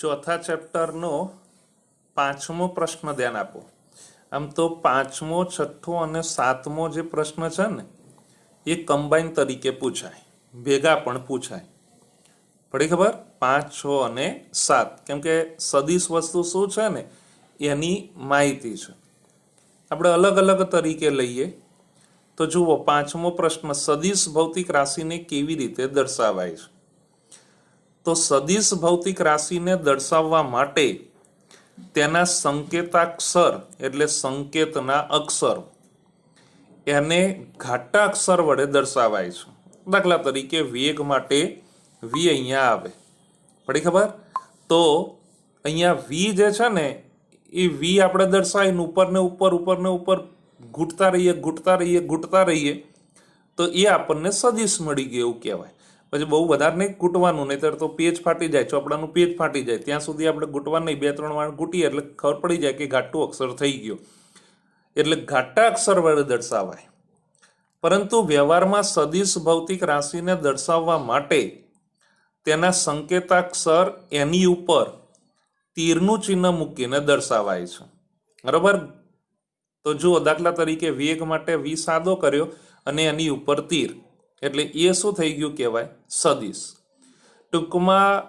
ચોથા ચેપ્ટરનો 5મો પ્રશ્ન ધ્યાન આપો. આમ તો 5મો, 6થો અને 7મો જે પ્રશ્ન છે ને એ કમ્બાઈન તરીકે પૂછાય, ભેગા પણ પૂછાય. પડી ખબર? 5, 6 અને 7, કેમ કે સદિશ વસ્તુ શું છે ને એની માહિતી છે. આપણે અલગ અલગ તરીકે લઈએ તો જુઓ, 5મો પ્રશ્ન, સદિશ ભૌતિક રાશિને કેવી રીતે દર્શાવાય છે? તો સદિશ ભૌતિક રાશિને દર્શાવવા માટે તેના સંકેતાક્ષર એટલે સંકેતના અક્ષરો એને ઘાટા અક્ષર વડે દર્શાવાય છે. દાખલા તરીકે વેગ માટે વી અહીંયા આવે, પડી ખબર? તો અહીંયા વી જે છે ને એ વી આપણે દર્શાવીને ઉપરને ઉપર ઘૂંટતા રહીએ તો એ આપણને સદિશ મળી ગયું એવું કહેવાય. પછી બહુ વધારે નહીં ઘૂંટવાનું, નહીંતર તો પેજ ફાટી જાય, ચોપડાનું પેજ ફાટી જાય. ત્યાં સુધી આપણે ઘૂંટવાનું નહીં, 2-3 વાર ઘૂંટીએ એટલે ખબર પડી જાય કે ઘાટું અક્ષર થઈ ગયો. એટલે ઘાટા અક્ષર વડે દર્શાવાય. પરંતુ વ્યવહારમાં સદિશ ભૌતિક રાશિને દર્શાવવા માટે તેના સંકેતાક્ષર એની ઉપર તીરનું ચિહ્ન મૂકીને દર્શાવાય છે. બરાબર? તો જુઓ, દાખલા તરીકે વેગ માટે વી સાદો કર્યો અને એની ઉપર તીર, એટલે એ શું થઈ ગયું કહેવાય? સદિશ. ટૂંકમાં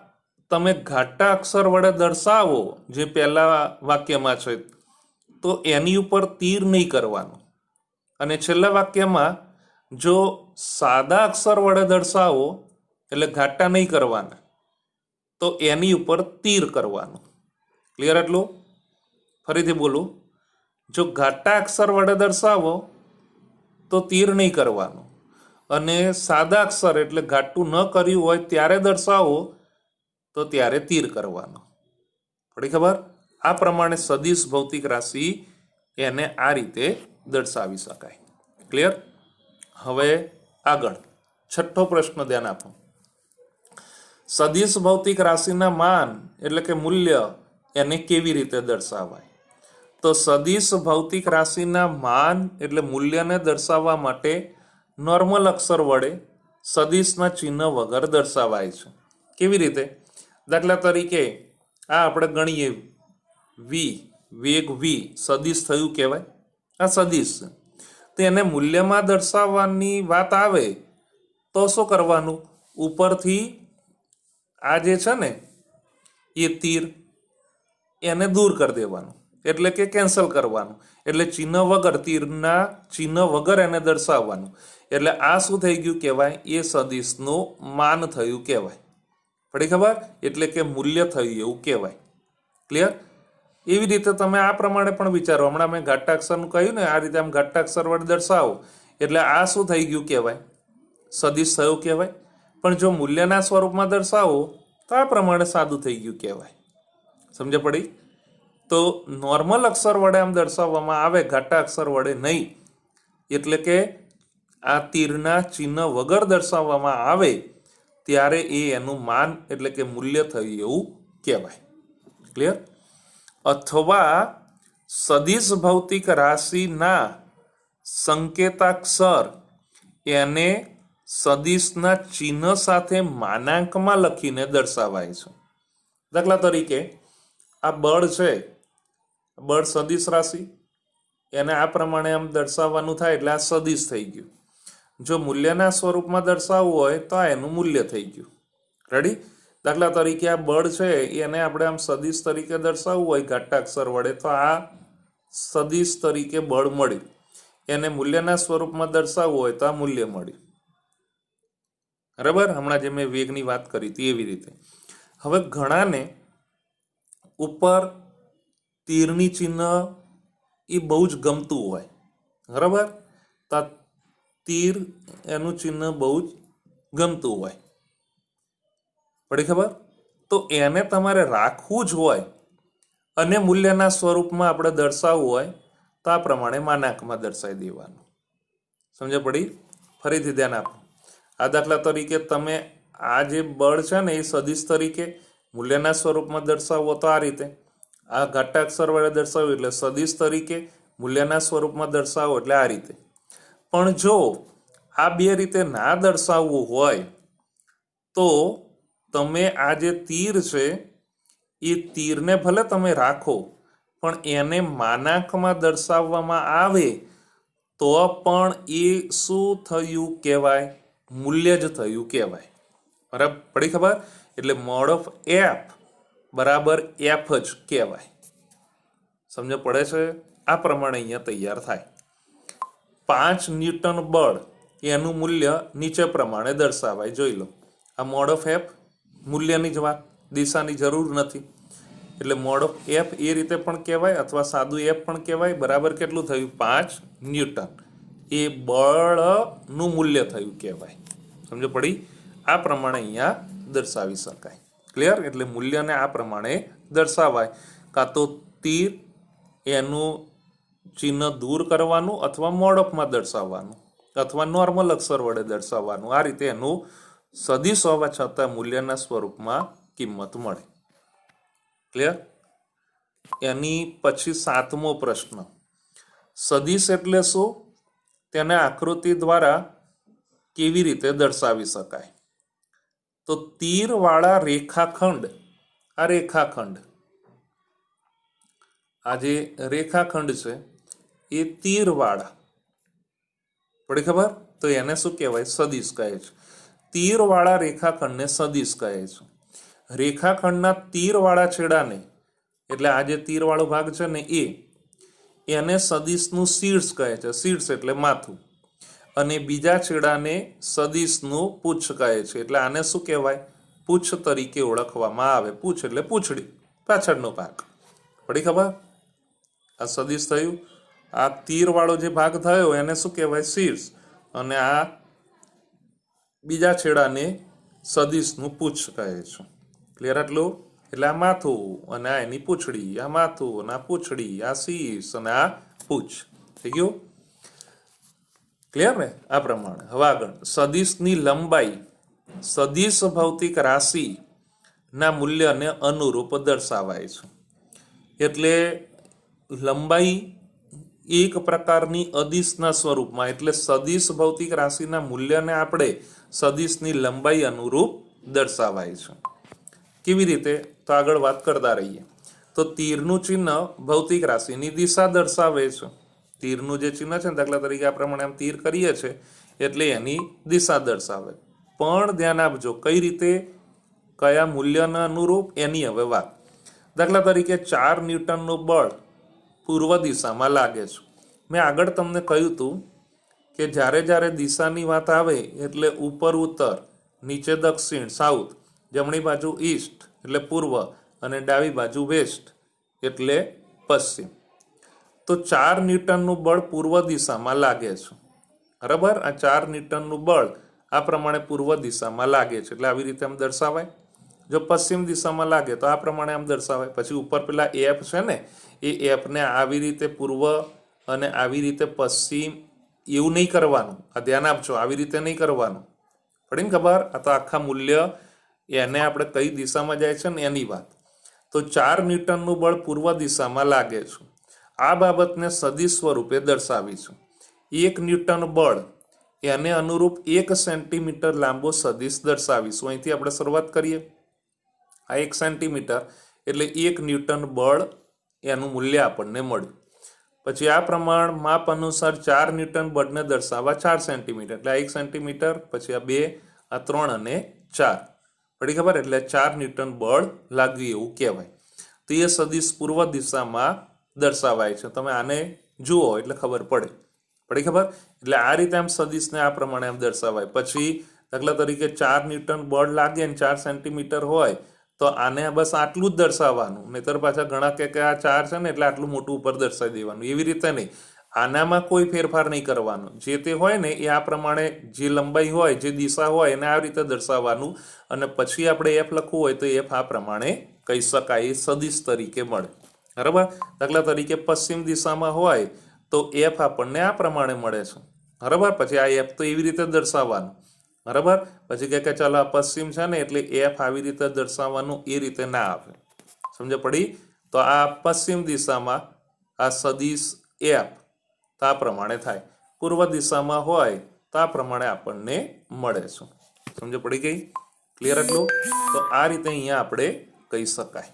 તમે ઘાટા અક્ષર વડે દર્શાવો જે પહેલા વાક્યમાં છે તો એની ઉપર તીર નહીં કરવાનું, અને છેલ્લા વાક્યમાં જો સાદા અક્ષર વડે દર્શાવો એટલે ઘાટા નહીં કરવાના તો એની ઉપર તીર કરવાનું. ક્લિયર? એટલું ફરીથી બોલું, જો ઘાટા અક્ષર વડે દર્શાવો તો તીર નહીં કરવાનું, અને સાદા અક્ષર એટલે ઘાટું ન કર્યું હોય ત્યારે દર્શાવો તો ત્યારે તીર કરવાનું. પડી ખબર? આ પ્રમાણે સદિશ ભૌતિક રાશિ એને આ રીતે દર્શાવી શકાય. ક્લિયર? હવે આગળ 6થો પ્રશ્ન ધ્યાન આપો. સદિશ ભૌતિક રાશિના માન એટલે કે મૂલ્ય એને કેવી રીતે દર્શાવાય? તો સદિશ ભૌતિક રાશિના માન એટલે મૂલ્યને દર્શાવવા માટે નોર્મલ અક્ષર વડે સદિશના ચિહ્ન વગર દર્શાવાય છે. કેવી રીતે? દાખલા તરીકે આ આપણે ગણીએ, વી, વેગ વી સદિશ થયું કહેવાય, આ સદિશ છે. તો એને મૂલ્યમાં દર્શાવવાની વાત આવે તો શું કરવાનું? ઉપરથી આ જે છે ને એ તીર એને દૂર કરી દેવાનું, એટલે કે કેન્સલ કરવાનું. એટલે ચિહ્ન વગર, તીરના ચિહ્ન વગર એને દર્શાવવાનું. એટલે આ શું થઈ ગયું કહેવાય? એ સદિશનું માન થયું કહેવાય. પડી ખબર? એટલે કે મૂલ્ય થયું એવું કહેવાય. ક્લિયર? એવી રીતે તમે આ પ્રમાણે પણ વિચારો. હમણાં મેં ઘાટા અક્ષરનું કહ્યું ને, આ રીતે આમ ઘાટા અક્ષર વડે દર્શાવો એટલે આ શું થઈ ગયું કહેવાય? સદિશ થયું કહેવાય. પણ જો મૂલ્યના સ્વરૂપમાં દર્શાવો તો આ પ્રમાણે સાદું થઈ ગયું કહેવાય. સમજ પડી? તો નોર્મલ અક્ષર વડે આમ દર્શાવવામાં આવે, ઘાટા અક્ષર વડે નહીં. એટલે કે આ તીરના ચિહ્ન વગર દર્શાવવામાં આવે ત્યારે એ એનું માન એટલે કે મૂલ્ય થયું એવું કહેવાય. ક્લિયર? અથવા સદિશ ભૌતિક રાશિના સંકેતાક્ષર એને સદિશના ચિહ્ન સાથે માનાંકમાં લખીને દર્શાવાય છે. દાખલા તરીકે આ બળ છે, બળ સદિશ રાશિ, એને આ પ્રમાણે આમ દર્શાવવાનું થાય એટલે આ સદિશ થઈ ગયું. જો મૂલ્યના સ્વરૂપમાં દર્શાવવું હોય તો આ એનું મૂલ્ય થઈ ગયું. રેડી? દાખલા તરીકે આ બળ છે એને આપણે આમ સદિશ તરીકે દર્શાવવું હોય ઘાટા અક્ષર વડે તો આ સદિશ તરીકે બળ મળ્યું. એને મૂલ્યના સ્વરૂપમાં દર્શાવવું હોય તો આ મૂલ્ય મળ્યું. બરાબર? હમણાં જે મેં વેગની વાત કરી હતી એવી રીતે. હવે ઘણાને ઉપર તીરની ચિહ્ન એ બહુ જ ગમતું હોય. બરાબર? તો તીર એનું ચિહ્ન બહુ જ ગમતું હોય. પડી ખબર? તો એને તમારે રાખવું જ હોય અને મૂલ્યના સ્વરૂપમાં આપણે દર્શાવવું હોય તો આ પ્રમાણે માનાંકમાં દર્શાવી દેવાનું. સમજ પડી? ફરીથી ધ્યાન આપો. આ દાખલા તરીકે તમે આ જે બળ છે ને એ સદિશ તરીકે મૂલ્યના સ્વરૂપમાં દર્શાવવો તો આ રીતે, આ ઘાટા અક્ષર વડે દર્શાવ્યું એટલે સદિશ તરીકે, મૂલ્યના સ્વરૂપમાં દર્શાવો એટલે આ રીતે. પણ જો આ બે રીતે ના દર્શાવવું હોય તો તમે આ જે તીર છે એ તીરને ભલે તમે રાખો પણ એને માનાંકમાં દર્શાવવામાં આવે તો પણ એ શું થયું કહેવાય? મૂલ્ય જ થયું કહેવાય. બરાબર પડી ખબર? એટલે મોડ ઓફ એફ બરાબર એફ જ કહેવાય. સમજ પડે છે? આ પ્રમાણે અહીંયા તૈયાર થાય. 5 ન્યૂટન બળ એનું મૂલ્ય નીચે પ્રમાણે દર્શાવાય. જોઈ લો, આ મોડ ઓફ એફ મૂલ્યની જ વાત, દિશાની જરૂર નથી. એટલે મોડ ઓફ એફ એ રીતે પણ કહેવાય અથવા સાદું એફ પણ કહેવાય. બરાબર કેટલું થયું? 5 ન્યૂટન. એ બળનું મૂલ્ય થયું કહેવાય. સમજ પડી? આ પ્રમાણે અહીંયા દર્શાવી શકાય. ક્લિયર? એટલે મૂલ્યને આ પ્રમાણે દર્શાવાય. કાં તો તીર એનું ચિહ્ન દૂર કરવાનું અથવા મોડ ઓફમાં દર્શાવવાનું અથવા નોર્મલ અક્ષર વડે દર્શાવવાનું. આ રીતે એનું સદિશ હોવા છતાં મૂલ્યના સ્વરૂપમાં કિંમત મળે. ક્લિયર? એની પછી 7મો પ્રશ્ન. સદિશ એટલે શું? તેને આકૃતિ દ્વારા કેવી રીતે દર્શાવી શકાય? તો તીરવાળા રેખાખંડ, આ રેખાખંડ, આ જે રેખાખંડ છે એ તીરવાળા, પડી ખબર? તો એને શું કહેવાય? સદિશ કહે છે. તીરવાળા રેખાખંડને સદિશ કહે છે. રેખાખંડના તીરવાળા છેડાને, એટલે આ જે તીરવાળો ભાગ છે ને એને સદિશનું શીર્ષ કહે છે. શીર્ષ એટલે માથું. અને બીજા છેડાને સદિશનું પૂંછ કહે છે. એટલે આને શું કહેવાય? પૂંછ તરીકે ઓળખવામાં આવે. પૂંછ એટલે પૂંછડી, પાછળનો ભાગ. પડી ખબર? આ સદિશ થયું. આ તીરવાળો જે ભાગ થયો એને શું કહેવાય? શીર્ષ. અને આ બીજા છેડાને સદિશનું પૂંછ કહે છે. ક્લિયર આટલું? એટલે આ માથું અને આ એની પૂંછડી, આ માથું અને આ પૂંછડી, આ શીર્ષ અને આ પૂંછ. થઈ ગયું? ક્લિયર ને? આ પ્રમાણે. હવે આગળ, સદિશની લંબાઈ સદિશ ભૌતિક રાશિના મૂલ્યને અનુરૂપ દર્શાવાય છે. એટલે લંબાઈ એક પ્રકારની અદિશના સ્વરૂપમાં, એટલે સદિશ ભૌતિક રાશિના મૂલ્યને આપણે સદિશની લંબાઈ અનુરૂપ દર્શાવાય છે. કેવી રીતે? તો આગળ વાત કરતા રહીએ. તો તીરનું ચિહ્ન ભૌતિક રાશિની દિશા દર્શાવે છે. તીરનું જે ચિહ્ન છે ને, દાખલા તરીકે આ પ્રમાણે આમ તીર કરીએ છે એટલે એની દિશા દર્શાવે. પણ ધ્યાન આપજો કઈ રીતે, કયા મૂલ્યના અનુરૂપ, એની હવે વાત. દાખલા તરીકે 4 ન્યૂટનનું બળ પૂર્વ દિશામાં લાગે છે. મેં આગળ તમને કહ્યું હતું કે જ્યારે જ્યારે દિશાની વાત આવે એટલે ઉપર ઉત્તર, નીચે દક્ષિણ સાઉથ, જમણી બાજુ ઈસ્ટ એટલે પૂર્વ અને ડાબી બાજુ વેસ્ટ એટલે પશ્ચિમ. તો 4 ન્યૂટનનું બળ પૂર્વ દિશામાં લાગે છે. બરાબર? આ 4 ન્યૂટનનું બળ આ પ્રમાણે પૂર્વ દિશામાં લાગે છે એટલે આવી રીતે આમ દર્શાવાય. જો પશ્ચિમ દિશામાં લાગે તો આ પ્રમાણે આમ દર્શાવાય. પછી ઉપર પેલા એફ છે ને, એ એફને આવી રીતે પૂર્વ અને આવી રીતે પશ્ચિમ એવું નહીં કરવાનું. આ ધ્યાન આપજો, આવી રીતે નહીં કરવાનું. પડી ને ખબર? આ તો આખા મૂલ્ય એને આપણે કઈ દિશામાં જાય છે ને એની વાત. તો 4 ન્યૂટનનું બળ પૂર્વ દિશામાં લાગે છે. આ બાબતને સદિશ સ્વરૂપે દર્શાવીશું. 1 ન્યૂટન બળ એને અનુરૂપ 1 સેન્ટીમીટર લાંબો સદિશ દર્શાવીશું. અહીંથી આપણે શરૂઆત કરીએ. આ 1 સેન્ટીમીટર એટલે 1 ન્યૂટન બળ એનું મૂલ્ય આપણને મળ્યું. પછી આ પ્રમાણ માપ અનુસાર 4 ન્યૂટન બળને દર્શાવવા 4 સેન્ટીમીટર એટલે આ 1 સેન્ટીમીટર, પછી આ 2, આ 3 અને 4. પડી ખબર? એટલે 4 ન્યૂટન બળ લાગ્યું એવું કહેવાય. તો એ સદિશ પૂર્વ દિશામાં દર્શાવાય છે. તમે આને જુઓ એટલે ખબર પડે. પડી ખબર? એટલે આ રીતે આમ સદિશને આ પ્રમાણે આમ દર્શાવાય. પછી દાખલા તરીકે 4 ન્યૂટન બળ લાગે ને 4 સેન્ટીમીટર હોય તો આને બસ આટલું જ દર્શાવવાનું. નહીતર પાછા ઘણા કે આ 4 છે ને એટલે આટલું મોટું ઉપર દર્શાવી દેવાનું. એવી રીતે નહીં. આનામાં કોઈ ફેરફાર નહીં કરવાનો. જે તે હોય ને એ આ પ્રમાણે જે લંબાઈ હોય, જે દિશા હોય એને આ રીતે દર્શાવવાનું. અને પછી આપણે એફ લખવું હોય તો એફ આ પ્રમાણે કહી શકાય. એ સદિશ તરીકે મળે. બરાબર? દાખલા તરીકે પશ્ચિમ દિશામાં હોય તો એફ આપણને આ પ્રમાણે મળે છે. બરાબર? પછી આ એફ તો એવી રીતે દર્શાવવાનું. બરાબર? પછી કે ચાલો આ પશ્ચિમ છે ને એટલે એફ આવી રીતે દર્શાવવાનું, એ રીતે ના આવે. સમજ પડી? તો આ પશ્ચિમ દિશામાં આ સદિશ એફ તો આ પ્રમાણે થાય. પૂર્વ દિશામાં હોય તો આ પ્રમાણે આપણને મળે છે. સમજ પડી ગઈ? ક્લિયર એટલું? તો આ રીતે અહીંયા આપણે કહી શકાય.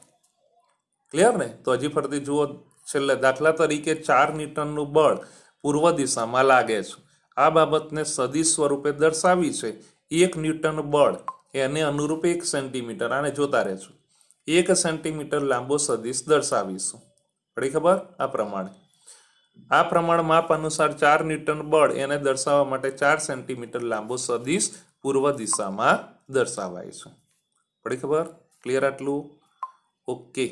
ક્લિયર ને? તો હજી ફરતી જુઓ છેલ્લે, દાખલા તરીકે 4 ન્યૂટનનું બળ પૂર્વ દિશામાં લાગે છે. આ બાબતને સદિશ સ્વરૂપે દર્શાવી છે. 1 ન્યૂટન બળ એને અનુરૂપ 1 સેન્ટીમીટર, આને જોતા રહેજો, 1 સેન્ટીમીટર લાંબો સદિશ દર્શાવીશું. પડી ખબર? આ પ્રમાણ માપ અનુસાર 4 ન્યૂટન બળ એને દર્શાવવા માટે 4 સેન્ટીમીટર લાંબો સદિશ પૂર્વ દિશામાં દર્શાવાય છે. પડી ખબર? ક્લિયર આટલું? ઓકે.